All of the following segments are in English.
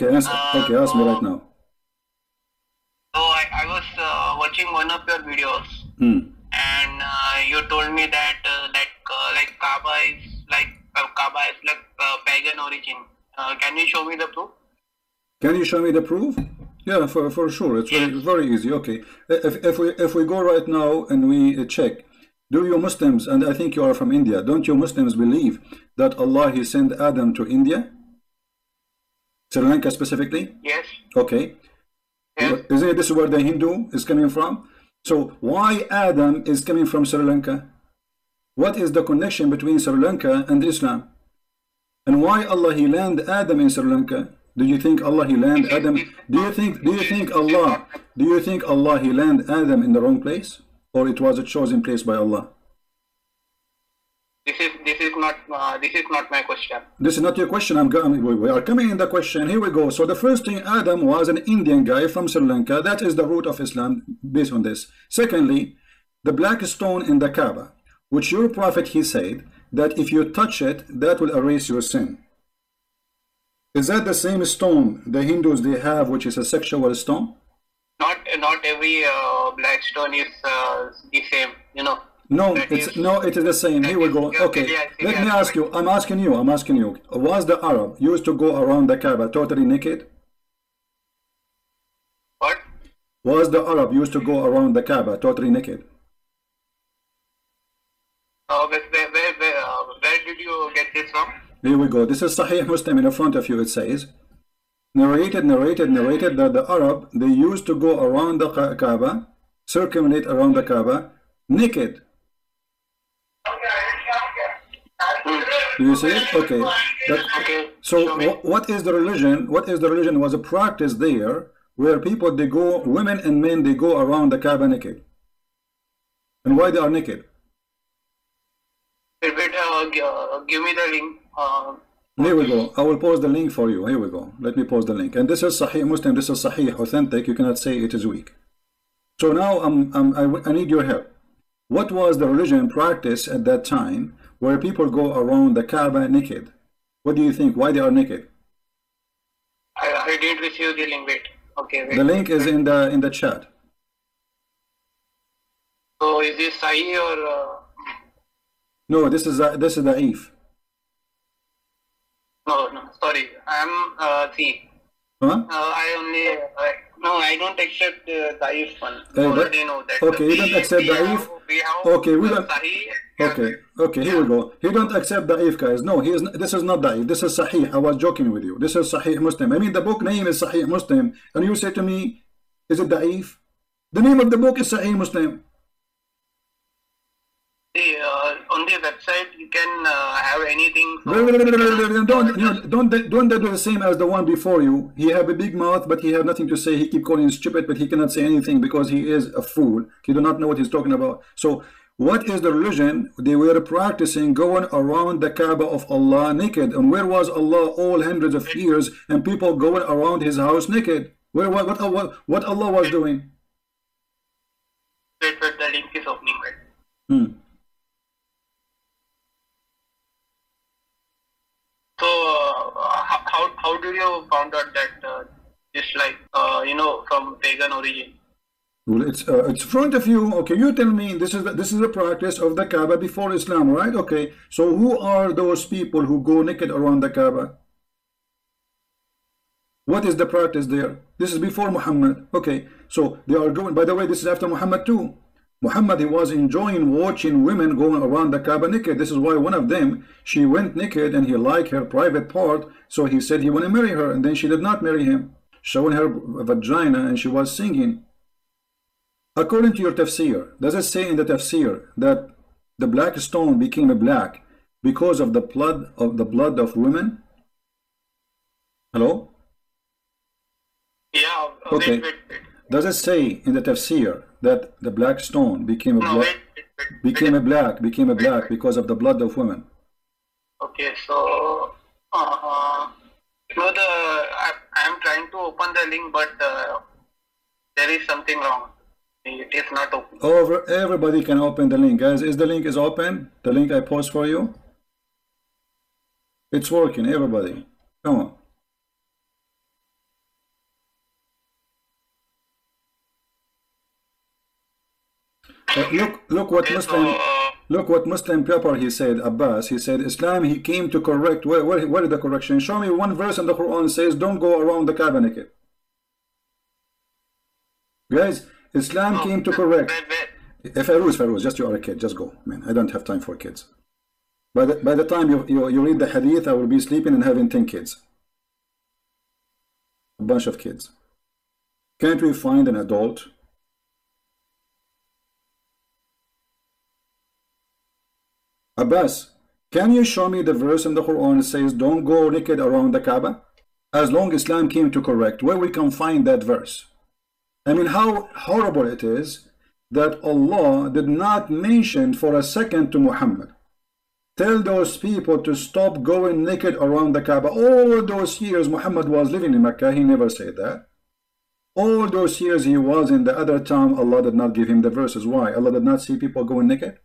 Okay, okay, ask me right now. So I was watching one of your videos, Hmm. and you told me that like kabah is like pagan origin. Can you show me the proof? Can you show me the proof? Yeah, for sure. It's very easy. Okay, if we go right now and we check, do you Muslims, and I think you are from India, don't you Muslims believe that Allah He sent Adam to India, Sri Lanka specifically? Yes. Okay. Yes. Isn't it this where the Hindu is coming from? So why Adam is coming from Sri Lanka? What is the connection between Sri Lanka and Islam? And why Allah He land Adam in Sri Lanka? Do you think Allah He land Adam? Do you think Allah He land Adam in the wrong place, or it was a chosen place by Allah? This is not my question. This is not your question. We are coming in the question. Here we go. So the first thing, Adam was an Indian guy from Sri Lanka. That is the root of Islam based on this. Secondly, the black stone in the Kaaba, which your prophet he said that if you touch it, that will erase your sin. Is that the same stone the Hindus they have, which is a sexual stone? Not every black stone is the same. You know. No, it is the same. Here we go. Okay, let me ask you. I'm asking you. Was the Arab used to go around the Kaaba totally naked? What? Was the Arab used to go around the Kaaba totally naked? Where did you get this from? Here we go. This is Sahih Muslim in front of you. It says, narrated that the Arab, they used to go around the Kaaba, circumambulate around the Kaaba, naked. Do you see it? Okay. So what is the religion? What is the religion? Was a practice there where people they go, women and men they go around the Kaaba naked. And why they are naked? Give me the link. Here we go. I will post the link for you. Here we go. Let me post the link. And this is Sahih Muslim. This is Sahih, authentic. You cannot say it is weak. So now I need your help. What was the religion practice at that time where people go around the Kaaba naked? What do you think? Why they are naked? I didn't receive the link. Wait. Okay. Wait. The link is in the chat. So is this Sahih or? No, this is Da'if. No, sorry. I'm see. Huh? I only no, I don't accept the Da'if one. I already know that. Okay, you don't accept Da'if. Okay, we don't. Sahih. Okay, here we go. He don't accept Da'if, guys. No, he is. This is not Da'if. This is Sahih. I was joking with you. This is Sahih Muslim. I mean, the book name is Sahih Muslim, and you say to me, is it Da'if? The name of the book is Sahih Muslim. See, on the website you can have anything. Don't do the same as the one before you. He have a big mouth, but he have nothing to say. He keep calling you stupid, but he cannot say anything because he is a fool. He do not know what he's talking about. So, what is the religion? They were practicing going around the Kaaba of Allah naked. And where was Allah all hundreds of years? And people going around His house naked. What Allah was doing? Wait, the link is opening. Right? So how do you found out that it's like from pagan origin? Well, it's in front of you. Okay, you tell me this is the practice of the Kaaba before Islam, right? Okay, so who are those people who go naked around the Kaaba? What is the practice there? This is before Muhammad. Okay, so they are going. By the way, this is after Muhammad too. Muhammad, he was enjoying watching women going around the Kaaba naked. This is why one of them, she went naked and he liked her private part, so he said he want to marry her, and then she did not marry him, showing her vagina, and she was singing. According to your tafsir, does it say in the tafsir that the black stone became black because of the blood of women? Hello? Yeah. Okay. Wait. Does it say in the tafsir that the black stone became black because of the blood of women? Okay, so I am trying to open the link, but there is something wrong. It is not open. Everybody can open the link, guys. Is the link is open? The link I post for you? It's working, everybody. Come on. Look what Muslim Pepper he said. Abbas, he said Islam he came to correct. Where is the correction? Show me one verse in the Quran says don't go around the Kaaba naked. Guys, Islam came to correct. Farouz, just you are a kid, just go, man. I don't have time for kids. By the time you read the hadith, I will be sleeping and having 10 kids. A bunch of kids. Can't we find an adult? Abbas, can you show me the verse in the Quran that says don't go naked around the Kaaba? As long as Islam came to correct, where we can find that verse? I mean, how horrible it is that Allah did not mention for a second to Muhammad. Tell those people to stop going naked around the Kaaba. All those years Muhammad was living in Mecca, he never said that. All those years he was in the other town, Allah did not give him the verses. Why? Allah did not see people going naked?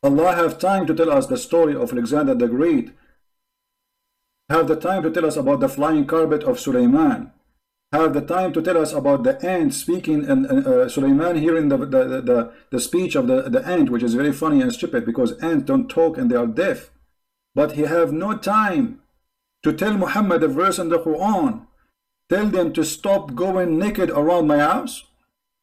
Allah have time to tell us the story of Alexander the Great. Have the time to tell us about the flying carpet of Sulaiman. Have the time to tell us about the ant speaking, and Sulaiman hearing the speech of the ant, which is very funny and stupid because ants don't talk and they are deaf. But he have no time to tell Muhammad a verse in the Quran. Tell them to stop going naked around my house.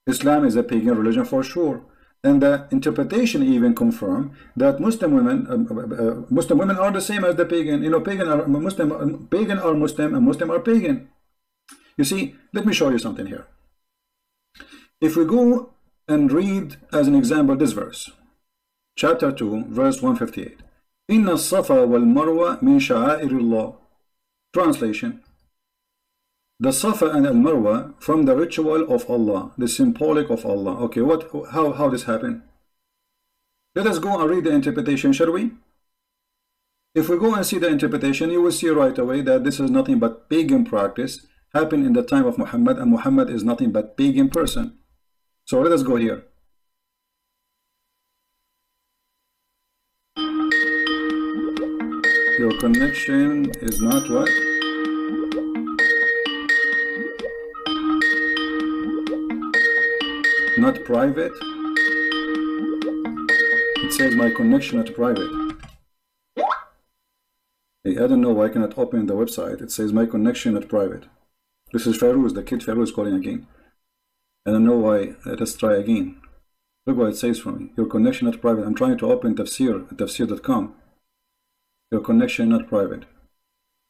Islam is a pagan religion for sure. And the interpretation even confirm that Muslim women are the same as the pagan. You know, pagan are Muslim and Muslim are pagan. You see, let me show you something here. If we go and read as an example this verse, chapter 2, verse 158. Inna as-safa wal marwa min sha'airillah. Translation: the Safa and Al-Marwa from the ritual of Allah, the symbolic of Allah. Okay, how this happened? Let us go and read the interpretation, shall we? If we go and see the interpretation, you will see right away that this is nothing but pagan practice happened in the time of Muhammad, and Muhammad is nothing but pagan person. So let us go here. Your connection is not what? Not private. It says my connection not private. Hey, I don't know why I cannot open the website. It says my connection not private. This is Farouz, the kid Farouz calling again. I don't know why. Let us try again. Look what it says for me. Your connection not private. I'm trying to open tafsir at tafsir.com. Your connection not private.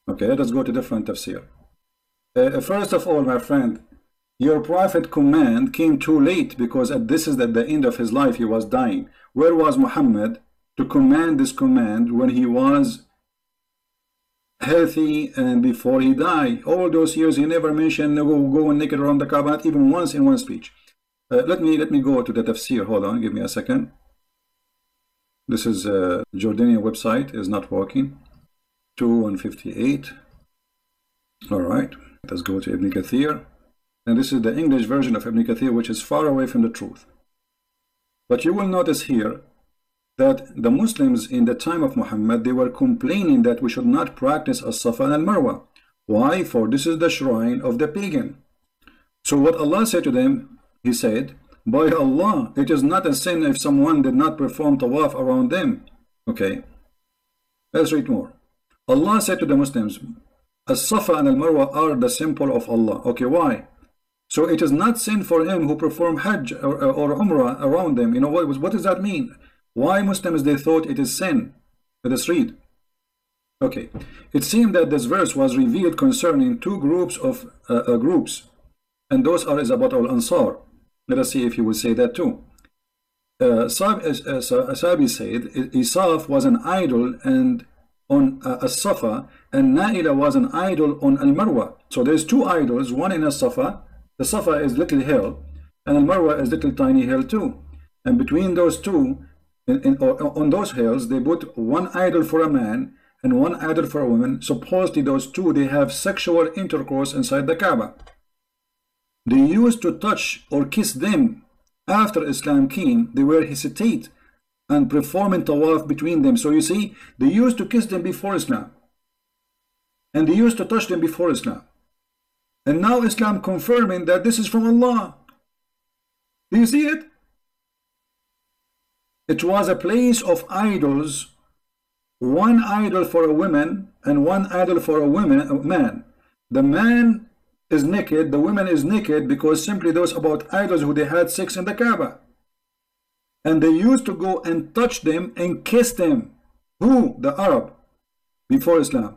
Okay, let us go to different tafsir. First of all, my friend, your prophet command came too late because this is at the end of his life, he was dying. Where was Muhammad to command this command when he was healthy and before he died? All those years he never mentioned go naked around the Kaaba, not even once in one speech. Let me go to the tafsir. Hold on, give me a second. This is Jordanian website, is not working. 2:158. All right, let's go to Ibn Kathir. And this is the English version of Ibn Kathir, which is far away from the truth. But you will notice here that the Muslims in the time of Muhammad, they were complaining that we should not practice as-Safa and al-Marwa. Why? For this is the shrine of the pagan. So what Allah said to them, He said, by Allah, it is not a sin if someone did not perform tawaf around them. Okay, let's read more. Allah said to the Muslims, as-Safa and al-Marwa are the symbol of Allah. Okay, why? So it is not sin for him who perform Hajj or Umrah around them. You know what does that mean? Why Muslims they thought it is sin? Let us read. Okay, it seemed that this verse was revealed concerning two groups of and those are about al-Ansar. Let us see if you will say that too. Sabi said Isaf was an idol and on as-Safa, and Naila was an idol on al-Marwa. So there's two idols, one in as-Safa. The Safa is little hill, and al-Marwa is little tiny hill too. And between those two, on those hills, they put one idol for a man and one idol for a woman. Supposedly those two, they have sexual intercourse inside the Kaaba. They used to touch or kiss them. After Islam came, they were hesitate and performing tawaf between them. So you see, they used to kiss them before Islam, and they used to touch them before Islam. And now Islam confirming that this is from Allah. Do you see it? It was a place of idols, one idol for a woman and one idol for a man. The man is naked, the woman is naked, because simply those about idols who they had sex in the Kaaba. And they used to go and touch them and kiss them. Who? The Arab, before Islam.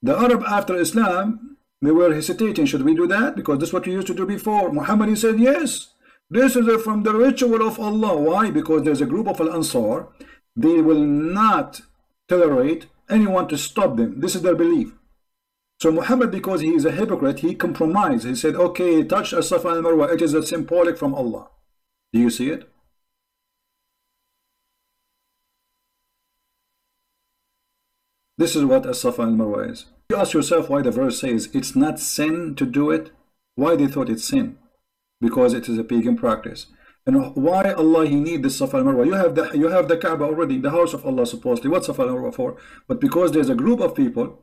The Arab after Islam, they were hesitating, should we do that? Because this is what we used to do before. Muhammad, he said, yes, this is from the ritual of Allah. Why? Because there's a group of Al-Ansar, they will not tolerate anyone to stop them. This is their belief. So Muhammad, because he is a hypocrite, he compromised. He said, okay, touch as-Safa and Marwa, it is a symbolic from Allah. Do you see it? This is what as-Safa and Marwa is. You ask yourself why the verse says it's not sin to do it. Why they thought it's sin? Because it is a pagan practice. And why Allah he need this Safa and Marwa? You have the Kaaba already, the house of Allah supposedly. What's Safa and Marwa for? But because there's a group of people.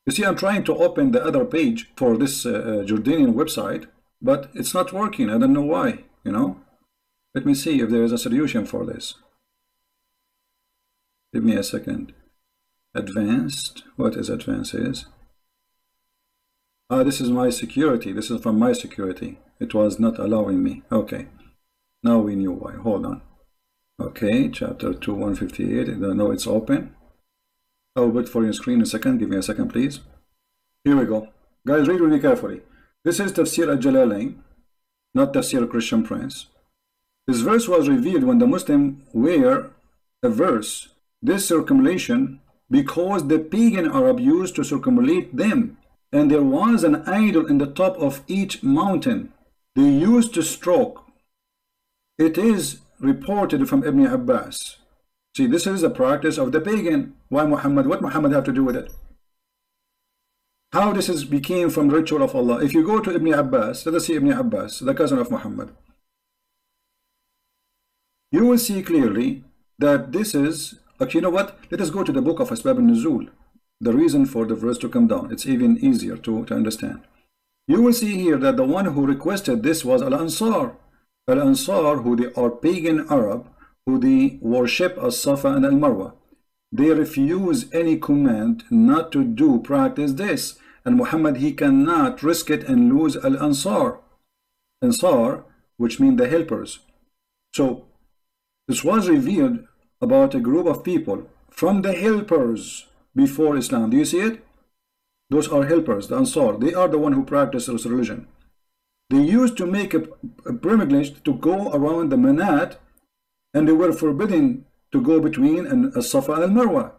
You see, I'm trying to open the other page for this Jordanian website, but it's not working. I don't know why, you know. Let me see if there is a solution for this. Give me a second. Advanced. What is advanced is? This is my security. This is from my security. It was not allowing me. Okay. Now we knew why. Hold on. Okay, chapter 2, 158. No, it's open. I'll wait for your screen a second. Give me a second, please. Here we go. Guys, read really carefully. This is Tafsir al-Jalalain, not Tafsir Christian Prince. This verse was revealed when the Muslim wear a verse. This circumambulation, because the pagan Arab used to circumambulate them, and there was an idol in the top of each mountain. They used to stroke. It is reported from Ibn Abbas. See, this is a practice of the pagan. Why Muhammad? What Muhammad have to do with it? How this is became from ritual of Allah? If you go to Ibn Abbas, let us see Ibn Abbas, the cousin of Muhammad. You will see clearly that this is, okay, you know what? Let us go to the book of Asbab al-Nuzul. The reason for the verse to come down. It's even easier to understand. You will see here that the one who requested this was Al-Ansar. Al-Ansar, who they are pagan Arab, who they worship as-Safa and al-Marwa. They refuse any command not to do, practice this. And Muhammad, he cannot risk it and lose Al-Ansar. Ansar, which mean the helpers. So, this was revealed about a group of people from the helpers before Islam. Do you see it? Those are helpers, the Ansar. They are the one who practice this religion. They used to make a pilgrimage to go around the Manat, and they were forbidden to go between as-Safa and al-Marwa.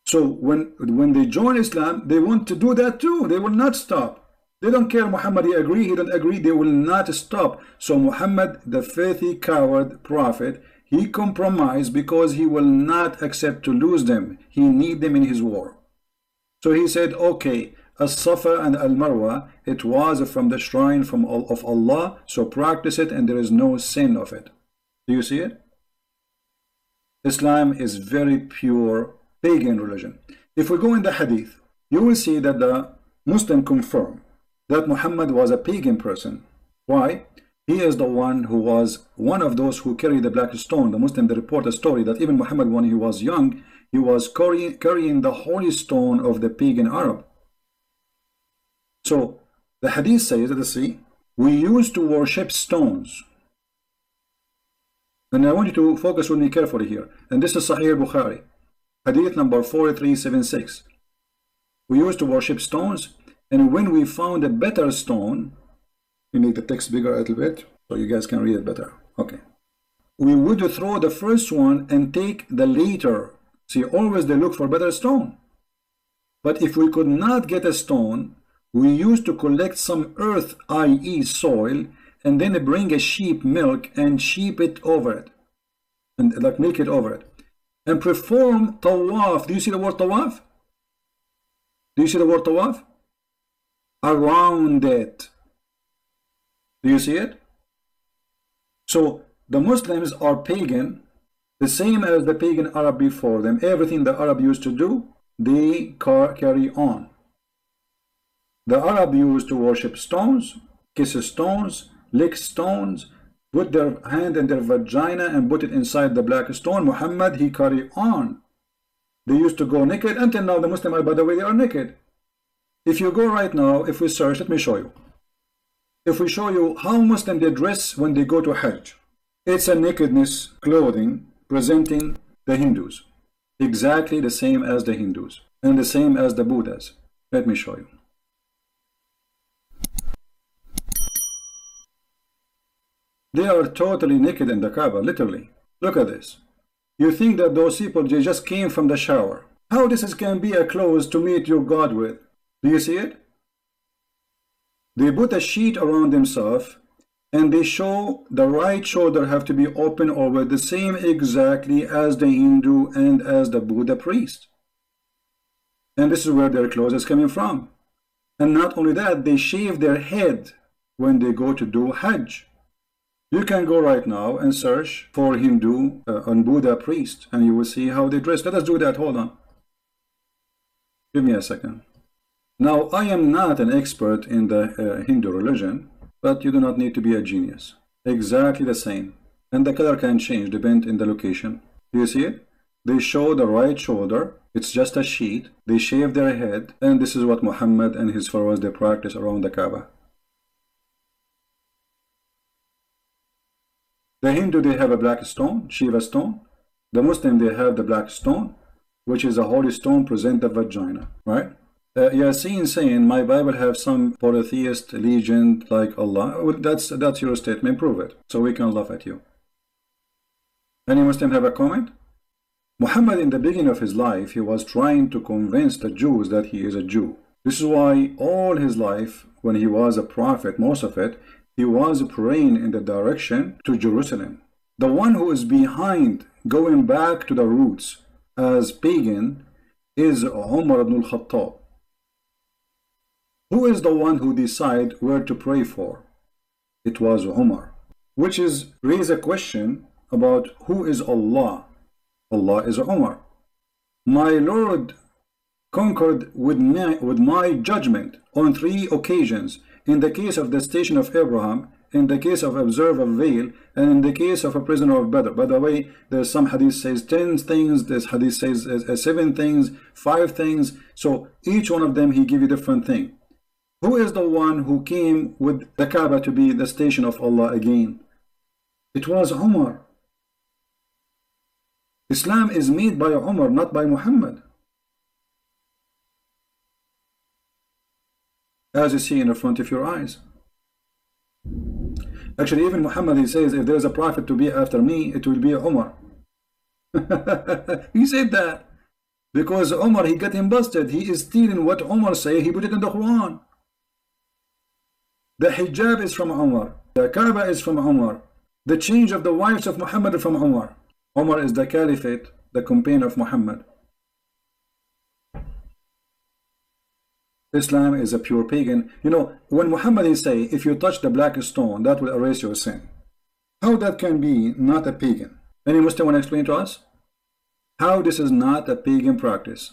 So when they join Islam, they want to do that too. They will not stop. They don't care Muhammad, he agree, he don't agree, they will not stop. So Muhammad, the filthy coward prophet, he compromised because he will not accept to lose them. He need them in his war. So he said, okay, as-Safa and al-Marwa, it was from the shrine of Allah, so practice it and there is no sin of it. Do you see it? Islam is very pure pagan religion. If we go in the hadith, you will see that the Muslim confirm that Muhammad was a pagan person. Why? He is the one who was one of those who carried the black stone. The Muslim, they report a story that even Muhammad, when he was young, he was carrying the holy stone of the pagan Arab. So the hadith says, let us see, we used to worship stones. And I want you to focus with me carefully here. And this is Sahih Bukhari, hadith number 4376. We used to worship stones, and when we found a better stone, we make the text bigger a little bit so you guys can read it better. Okay. We would throw the first one and take the later. See, always they look for better stone. But if we could not get a stone, we used to collect some earth, i.e. soil, and then bring a sheep milk and sheep it over it. And like milk it over it. And perform tawaf. Do you see the word tawaf? Do you see the word tawaf? Around it. Do you see it? So the Muslims are pagan, the same as the pagan Arab before them. Everything the Arab used to do, they carry on. The Arab used to worship stones, kiss stones, lick stones, put their hand in their vagina and put it inside the black stone. Muhammad, he carried on. They used to go naked. Until now, the Muslims, by the way, they are naked. If you go right now, if we search, let me show you. If we show you how Muslims they dress when they go to Hajj, it's a nakedness clothing presenting the Hindus. Exactly the same as the Hindus and the same as the Buddhas. Let me show you. They are totally naked in the Kaaba, literally. Look at this. You think that those people, they just came from the shower. How this can be a clothes to meet your God with? Do you see it? They put a sheet around themselves and they show the right shoulder have to be open over the same exactly as the Hindu and as the Buddha priest. And this is where their clothes is coming from. And not only that, they shave their head when they go to do Hajj. You can go right now and search for Hindu and Buddha priest and you will see how they dress. Let us do that. Hold on. Give me a second. Now, I am not an expert in the Hindu religion, but you do not need to be a genius. Exactly the same. And the color can change depending on the location. Do you see it? They show the right shoulder. It's just a sheet. They shave their head. And this is what Muhammad and his followers, they practice around the Kaaba. The Hindu, they have a black stone, Shiva stone. The Muslim, they have the black stone, which is a holy stone, present the vagina, right? Yasin saying, my Bible have some polytheist legend like Allah. Well, that's your statement, prove it, so we can laugh at you. Any Muslim have a comment? Muhammad, in the beginning of his life, he was trying to convince the Jews that he is a Jew. This is why all his life, when he was a prophet, most of it, he was praying in the direction to Jerusalem. The one who is behind going back to the roots as pagan is Umar ibn al-Khattab. Who is the one who decide where to pray for? It was Umar. Which is raise a question about who is Allah. Allah is Umar. My Lord conquered with my judgment on 3 occasions. In the case of the station of Abraham, in the case of observe a veil, and in the case of a prisoner of Badr. By the way, there's some hadith says 10 things, this hadith says 7 things, 5 things. So each one of them he give you different thing. Who is the one who came with the Kaaba to be the station of Allah again? It was Umar. Islam is made by Umar, not by Muhammad. As you see in the front of your eyes. Actually, even Muhammad, he says, if there's a prophet to be after me, it will be Umar. He said that because Umar, he got him busted. He is stealing what Umar say. He put it in the Quran. The Hijab is from Umar. The Kaaba is from Umar. The change of the wives of Muhammad is from Umar. Umar is the caliphate, the companion of Muhammad. Islam is a pure pagan. You know, when Muhammad is saying, if you touch the black stone, that will erase your sin. How that can be not a pagan? Any Muslim want to explain to us? How this is not a pagan practice?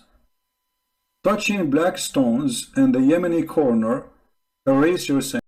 Touching black stones in the Yemeni corner erase your sin.